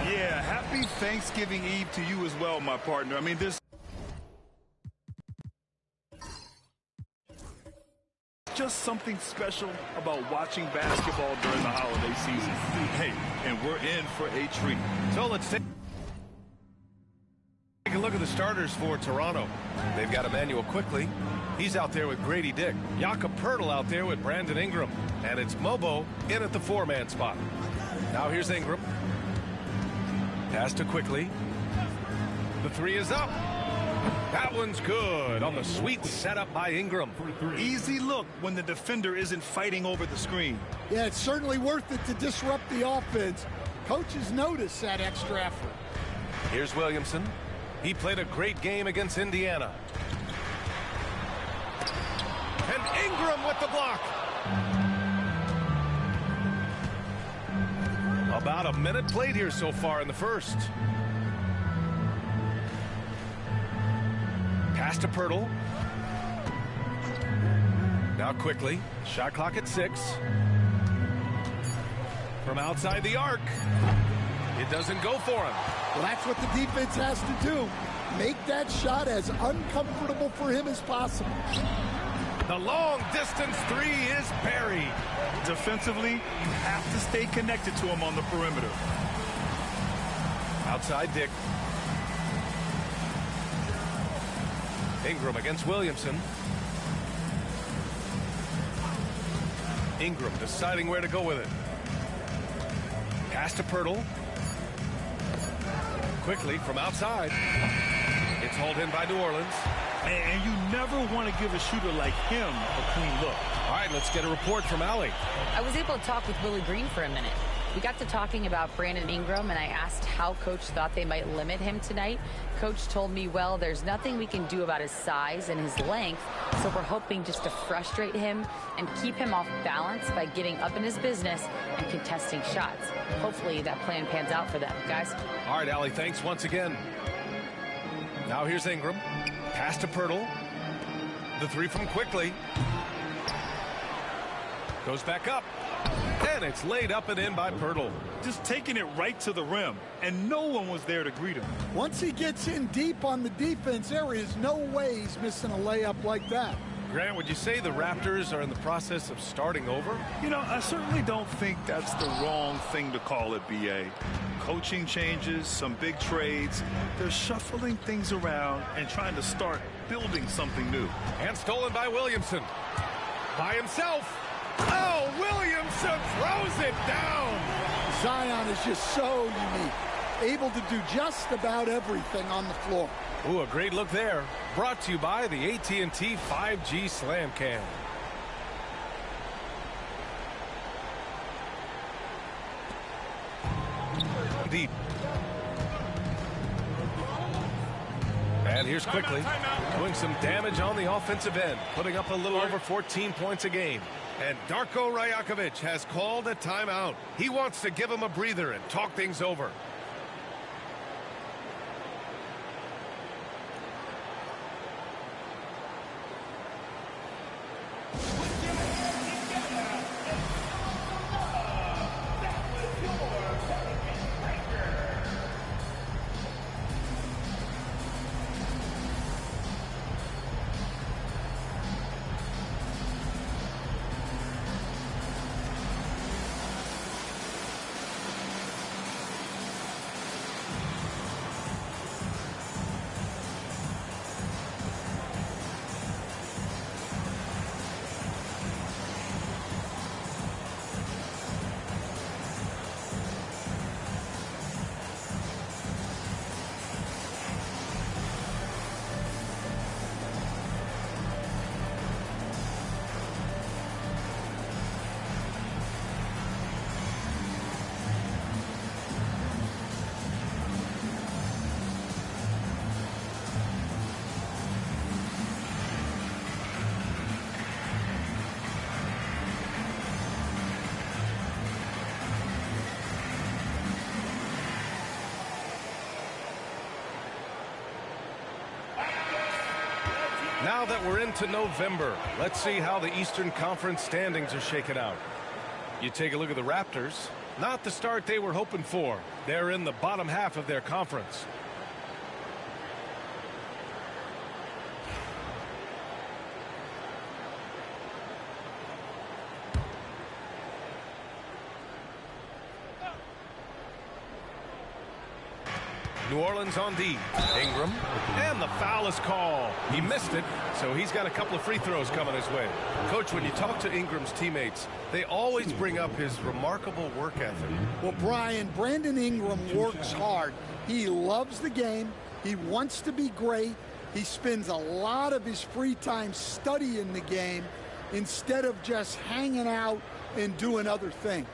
Yeah, happy Thanksgiving Eve to you as well, my partner. I mean, there's just something special about watching basketball during the holiday season. Hey, and we're in for a treat. So let's take a look at the starters for Toronto. They've got Emmanuel Quickley. He's out there with Grady Dick. Jakob Poeltl out there with Brandon Ingram. And it's Mobo in at the four-man spot. Now here's Ingram. Pass to Quickley. The three is up. That one's good on the sweet setup by Ingram. Easy look when the defender isn't fighting over the screen. Yeah, it's certainly worth it to disrupt the offense. Coaches notice that extra effort. Here's Williamson. He played a great game against Indiana. And Ingram with the block. About a minute played here so far in the first. Pass to Poeltl. Now Quickley. Shot clock at 6. From outside the arc. It doesn't go for him. Well, that's what the defense has to do. Make that shot as uncomfortable for him as possible. The long distance three is buried. Defensively, you have to stay connected to him on the perimeter. Outside Dick. Ingram against Williamson. Ingram deciding where to go with it. Pass to Poeltl. Quickly from outside. It's hauled in by New Orleans. And you never want to give a shooter like him a clean look. All right, let's get a report from Allie. I was able to talk with Willie Green for a minute. We got to talking about Brandon Ingram, and I asked how Coach thought they might limit him tonight. Coach told me, well, there's nothing we can do about his size and his length, so we're hoping just to frustrate him and keep him off balance by getting up in his business and contesting shots. Hopefully that plan pans out for them, guys. All right, Allie, thanks once again. Now here's Ingram. Pass to Poeltl. The three from Quickley. Goes back up. And it's laid up and in by Poeltl. Just taking it right to the rim, and no one was there to greet him. Once he gets in deep on the defense, there is no way he's missing a layup like that. Grant, would you say the Raptors are in the process of starting over? You know, I certainly don't think that's the wrong thing to call it, B.A. Coaching changes, some big trades. They're shuffling things around and trying to start building something new. And stolen by Williamson. By himself. Oh, Williamson throws it down. Zion is just so unique. Able to do just about everything on the floor. Ooh, a great look there. Brought to you by the AT&T 5G Slam Cam. Deep. And here's Quickley doing some damage on the offensive end, putting up a little over 14 points a game. And Darko Rajakovic has called a timeout. He wants to give him a breather and talk things over. Now that we're into November, let's see how the Eastern Conference standings are shaken out. You take a look at the Raptors. Not the start they were hoping for. They're in the bottom half of their conference. New Orleans on D. Ingram. And the foul is called. He missed it, so he's got a couple of free throws coming his way. Coach, when you talk to Ingram's teammates, they always bring up his remarkable work ethic. Well, Brian, Brandon Ingram works hard. He loves the game. He wants to be great. He spends a lot of his free time studying the game instead of just hanging out and doing other things.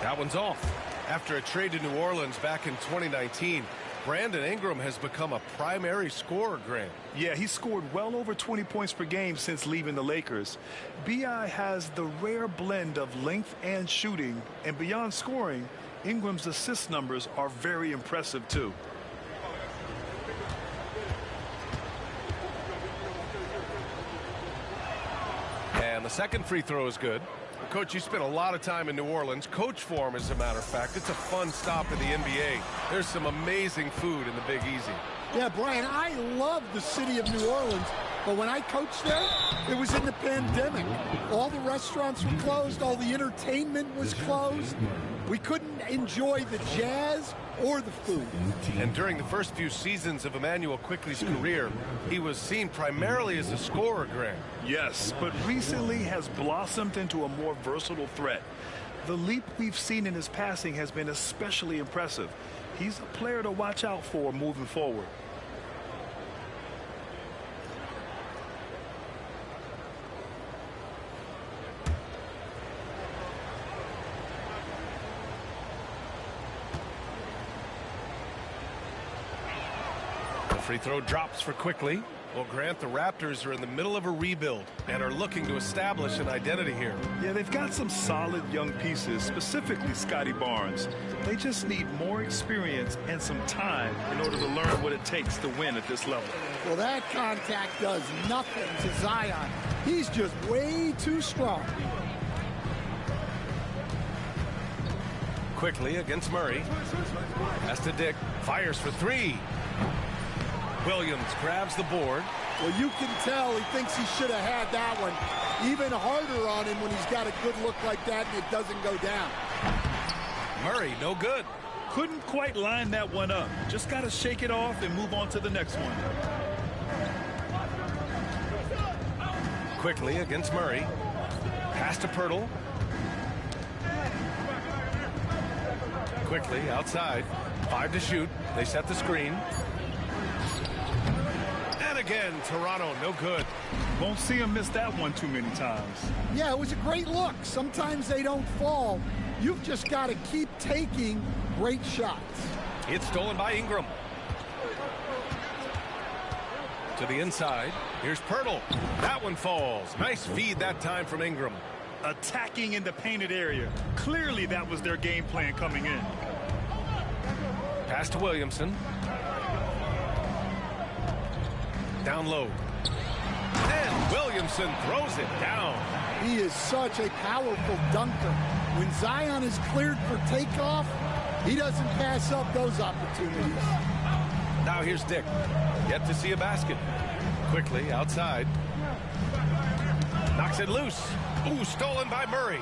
That one's off. After a trade to New Orleans back in 2019, Brandon Ingram has become a primary scorer, Grant. Yeah, he scored well over 20 points per game since leaving the Lakers. B.I. has the rare blend of length and shooting, and beyond scoring, Ingram's assist numbers are very impressive too. And the second free throw is good. Coach, you spent a lot of time in New Orleans. Coach form, as a matter of fact. It's a fun stop in the NBA. There's some amazing food in the Big Easy. Yeah, Brian, I love the city of New Orleans, but when I coached there, it was in the pandemic. All the restaurants were closed. All the entertainment was closed. We couldn't enjoy the jazz or the food. And during the first few seasons of Immanuel Quickley's career, he was seen primarily as a scorer, Grant. Yes, but recently has blossomed into a more versatile threat. The leap we've seen in his passing has been especially impressive. He's a player to watch out for moving forward. Free throw drops for Quickley. Well, Grant, the Raptors are in the middle of a rebuild and are looking to establish an identity here. Yeah, they've got some solid young pieces, specifically Scotty Barnes. They just need more experience and some time in order to learn what it takes to win at this level. Well, that contact does nothing to Zion. He's just way too strong. Quickley against Murray. Pass to Dick. Fires for three. Williams grabs the board. Well, you can tell he thinks he should have had that one. Even harder on him when he's got a good look like that and it doesn't go down. Murray, no good. Couldn't quite line that one up. Just got to shake it off and move on to the next one. Quickley against Murray. Pass to Pirtle. Quickley outside. 5 to shoot. They set the screen. Again, Toronto, no good. Won't see him miss that one too many times. Yeah, it was a great look. Sometimes they don't fall. You've just got to keep taking great shots. It's stolen by Ingram. To the inside. Here's Pirtle. That one falls. Nice feed that time from Ingram. Attacking in the painted area. Clearly that was their game plan coming in. Pass to Williamson. Down low. And Williamson throws it down. He is such a powerful dunker. When Zion is cleared for takeoff, he doesn't pass up those opportunities. Now here's Dick. Yet to see a basket. Quickly outside. Knocks it loose. Ooh, stolen by Murray.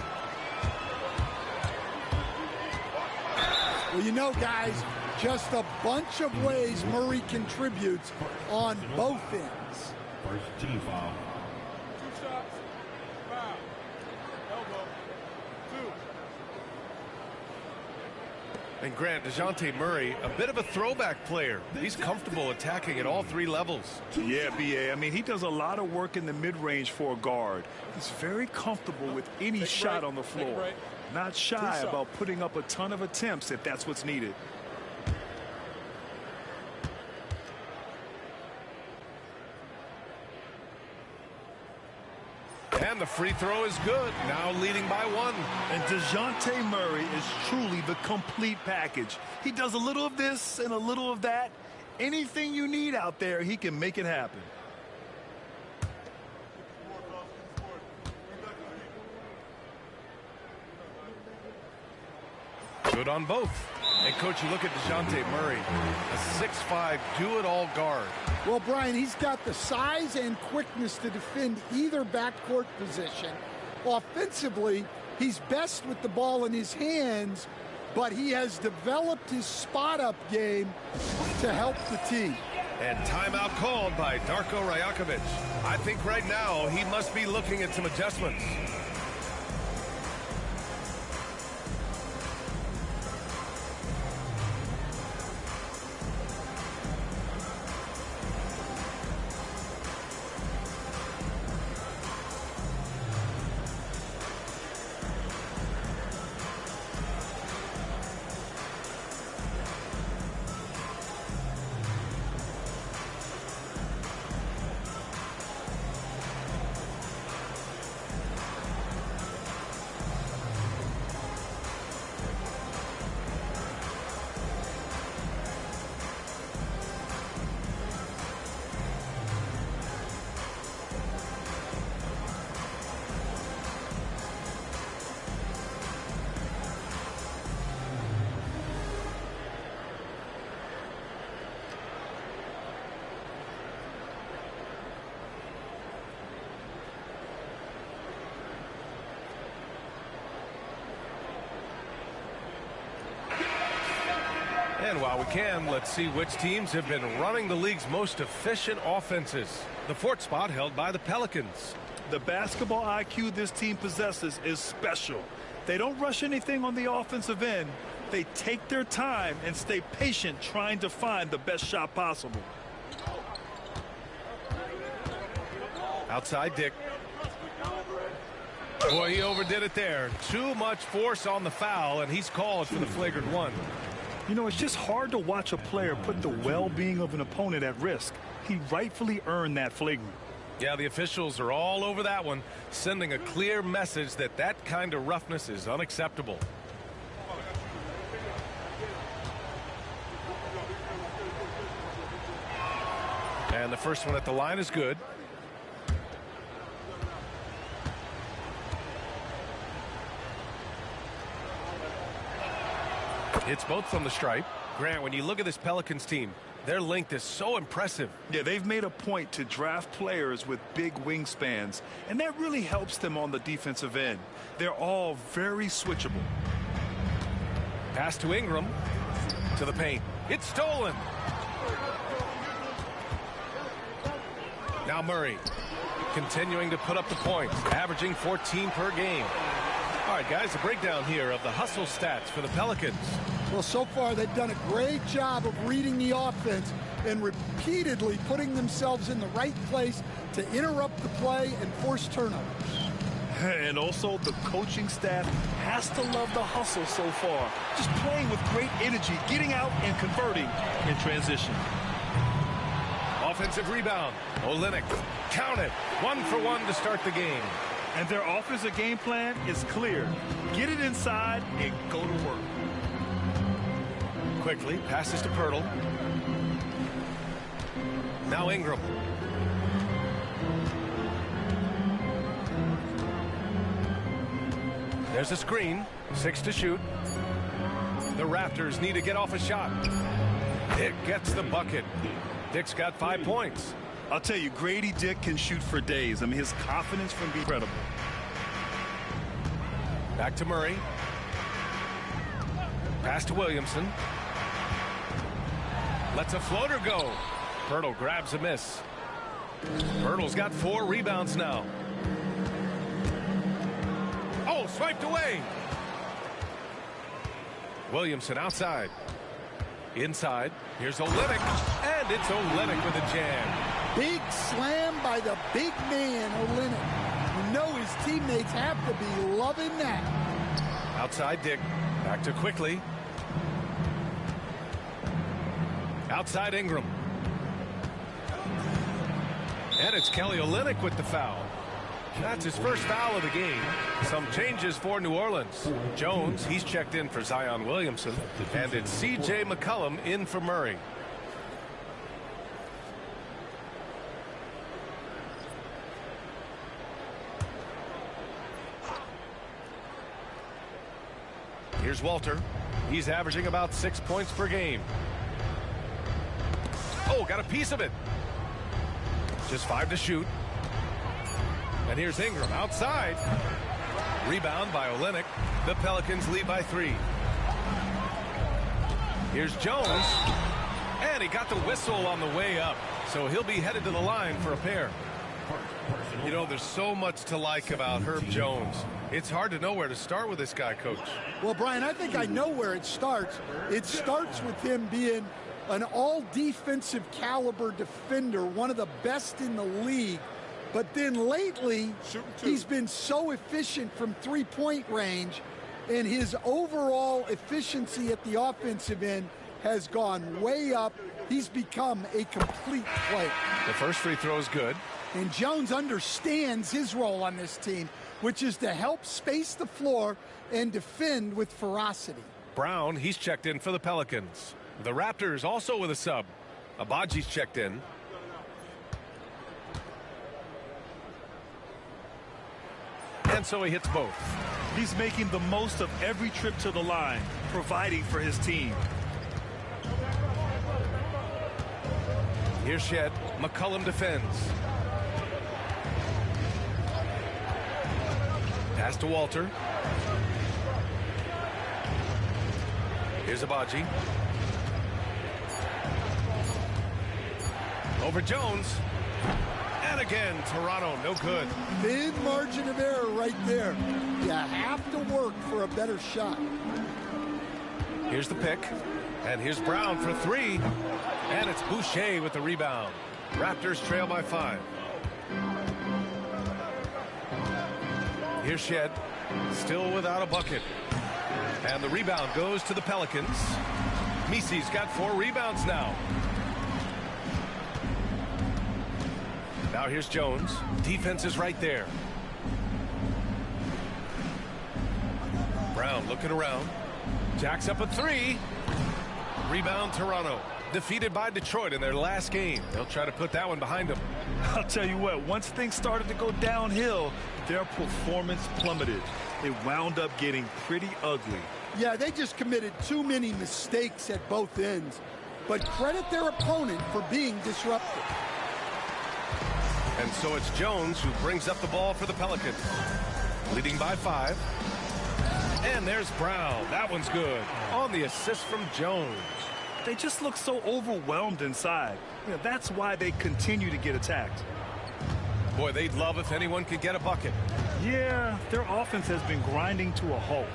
Well, you know, guys, just a bunch of ways Murray contributes on both ends. First team foul. 2 shots. Foul. Elbow. 2. And Grant, DeJounte Murray, a bit of a throwback player. He's comfortable attacking at all 3 levels. Yeah, B.A. I mean, he does a lot of work in the mid-range for a guard. He's very comfortable with any shot on the floor. Not shy about putting up a ton of attempts if that's what's needed. And the free throw is good. Now leading by 1. And DeJounte Murray is truly the complete package. He does a little of this and a little of that, Anything you need out there, he can make it happen. Good on both. And, Coach, you look at DeJounte Murray, a 6'5", do-it-all guard. Well, Brian, he's got the size and quickness to defend either backcourt position. Offensively, he's best with the ball in his hands, but he has developed his spot-up game to help the team. And timeout called by Darko Rajakovic. I think right now he must be looking at some adjustments. And while we can, let's see which teams have been running the league's most efficient offenses. The fourth spot held by the Pelicans. The basketball IQ this team possesses is special. They don't rush anything on the offensive end. They take their time and stay patient trying to find the best shot possible. Outside Dick. Boy, he overdid it there. Too much force on the foul, and he's called for the flagrant one. You know, it's just hard to watch a player put the well-being of an opponent at risk. He rightfully earned that flagrant. Yeah, the officials are all over that one, sending a clear message that that kind of roughness is unacceptable. And the first one at the line is good. Hits both from the stripe. Grant, when you look at this Pelicans team, their length is so impressive. Yeah, they've made a point to draft players with big wingspans, and that really helps them on the defensive end. They're all very switchable. Pass to Ingram. To the paint. It's stolen. Now Murray continuing to put up the points, averaging 14 per game. All right, guys, a breakdown here of the hustle stats for the Pelicans. Well, so far they've done a great job of reading the offense and repeatedly putting themselves in the right place to interrupt the play and force turnovers. And also the coaching staff has to love the hustle so far. Just playing with great energy, getting out and converting in transition. Offensive rebound. Olynyk. Count it. 1 for 1 to start the game. And their offensive game plan is clear. Get it inside and go to work. Quickly passes to Pirtle. Now Ingram. There's a screen. 6 to shoot. The Raptors need to get off a shot. Dick gets the bucket. Dick's got 5 points. I'll tell you, Grady Dick can shoot for days. I mean, his confidence can be incredible. Back to Murray. Pass to Williamson. Lets a floater go. Pirtle grabs a miss. Pirtle's got 4 rebounds now. Oh, swiped away. Williamson outside. Inside. Here's Olynyk. And it's Olynyk with a jam. Big slam by the big man, Olynyk. You know his teammates have to be loving that. Outside Dick. Back to Quickly. Outside Ingram. And it's Kelly Olynyk with the foul. That's his first foul of the game. Some changes for New Orleans. Jones, he's checked in for Zion Williamson. And it's C.J. McCollum in for Murray. Here's Walter. He's averaging about 6 points per game. Oh, got a piece of it. Just 5 to shoot. And here's Ingram outside. Rebound by Olynyk. The Pelicans lead by 3. Here's Jones. And he got the whistle on the way up. So he'll be headed to the line for a pair. You know, there's so much to like about Herb Jones. It's hard to know where to start with this guy, Coach. Well, Brian, I think I know where it starts. It starts with him being an all-defensive caliber defender, one of the best in the league. But then lately, he's been so efficient from three-point range, and his overall efficiency at the offensive end has gone way up. He's become a complete player. The first free throw is good. And Jones understands his role on this team, which is to help space the floor and defend with ferocity. Brown, he's checked in for the Pelicans. The Raptors also with a sub. Abaji's checked in. And so he hits both. He's making the most of every trip to the line, providing for his team. Here's Shed. McCollum defends. Pass to Walter. Here's Abaji. Over Jones. And again, Toronto, no good. Thin margin of error right there. You have to work for a better shot. Here's the pick. And here's Brown for 3. And it's Boucher with the rebound. Raptors trail by 5. Here's Shed. Still without a bucket. And the rebound goes to the Pelicans. Misi's got 4 rebounds now. Now here's Jones. Defense is right there. Brown looking around. Jacks up a 3. Rebound Toronto. Defeated by Detroit in their last game. They'll try to put that one behind them. I'll tell you what, once things started to go downhill, their performance plummeted. It wound up getting pretty ugly. Yeah, they just committed too many mistakes at both ends. But credit their opponent for being disruptive. And so it's Jones who brings up the ball for the Pelicans. Leading by 5. And there's Brown. That one's good. On the assist from Jones. They just look so overwhelmed inside. You know, that's why they continue to get attacked. Boy, they'd love if anyone could get a bucket. Yeah, their offense has been grinding to a halt.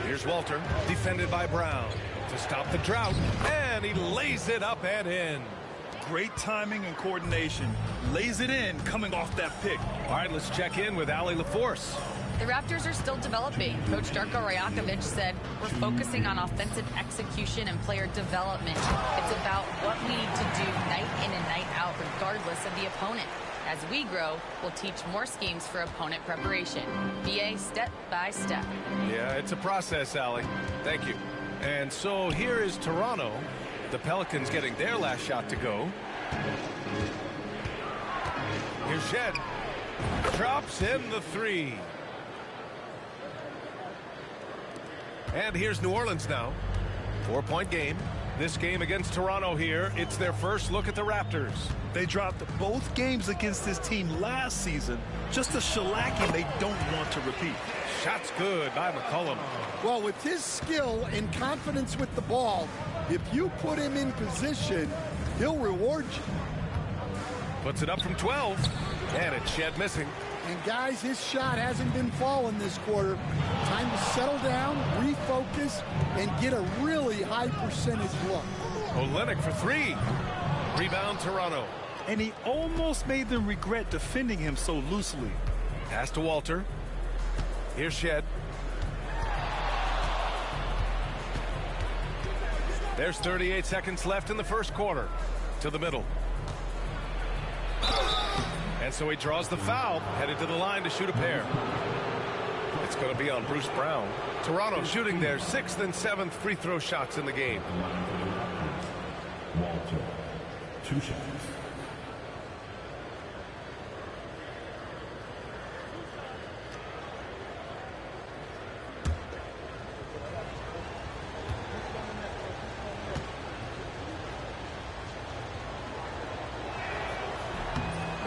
Here's Walter, defended by Brown. To stop the drought, and he lays it up and in. Great timing and coordination. Lays it in coming off that pick. All right, let's check in with Allie LaForce. The Raptors are still developing. Coach Darko Rajakovic said, we're focusing on offensive execution and player development. It's about what we need to do night in and night out, regardless of the opponent. As we grow, we'll teach more schemes for opponent preparation. BA step by step. Yeah, it's a process, Allie. Thank you. And so here is Toronto. The Pelicans getting their last shot to go. Here's Shed. Drops in the 3. And here's New Orleans now. 4-point game. This game against Toronto here, it's their first look at the Raptors. They dropped both games against this team last season. Just a shellacking they don't want to repeat. Shot's good by McCollum. Well, with his skill and confidence with the ball, if you put him in position, he'll reward you. Puts it up from 12. And it's Shed missing. And guys, his shot hasn't been falling this quarter. Time to settle down, refocus, and get a really high percentage look. Olynyk for 3. Rebound Toronto. And he almost made them regret defending him so loosely. Pass to Walter. Here's Shed. There's 38 seconds left in the first quarter. To the middle. And so he draws the foul, headed to the line to shoot a pair. It's going to be on Bruce Brown. Toronto shooting their 6th and 7th free throw shots in the game. Walter, 2 shots.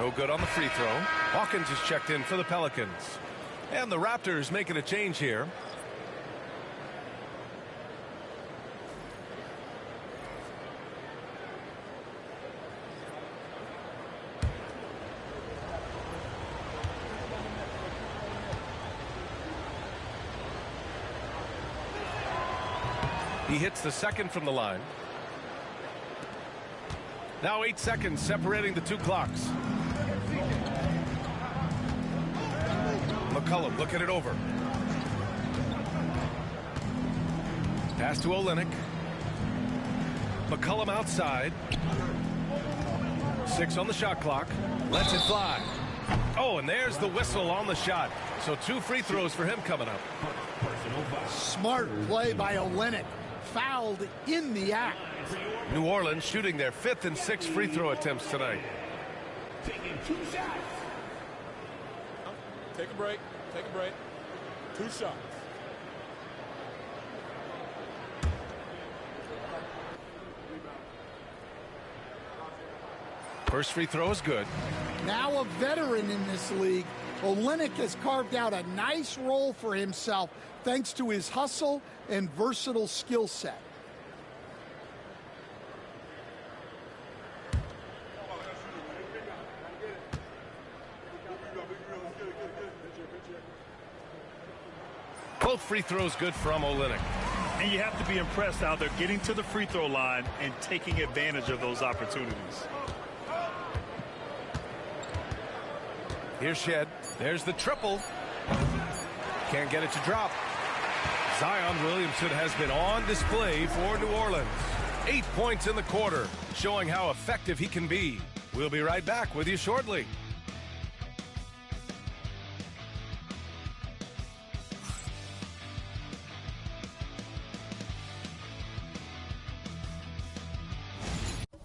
No good on the free throw. Hawkins is checked in for the Pelicans. And the Raptors making a change here. He hits the second from the line. Now 8 seconds separating the two clocks. McCollum looking it over. Pass to Olynyk. McCollum outside. 6 on the shot clock. Lets it fly. Oh, and there's the whistle on the shot. So 2 free throws for him coming up. Smart play by Olynyk. Fouled in the act. New Orleans shooting their 5th and 6th free throw attempts tonight. Taking 2 shots. Take a break. Take a break. 2 shots. First free throw is good. Now a veteran in this league, Olynyk has carved out a nice role for himself thanks to his hustle and versatile skill set. Both free throws good from Olynyk. And you have to be impressed how they're getting to the free throw line and taking advantage of those opportunities. Here's Shed. There's the triple. Can't get it to drop. Zion Williamson has been on display for New Orleans. 8 points in the quarter, showing how effective he can be. We'll be right back with you shortly.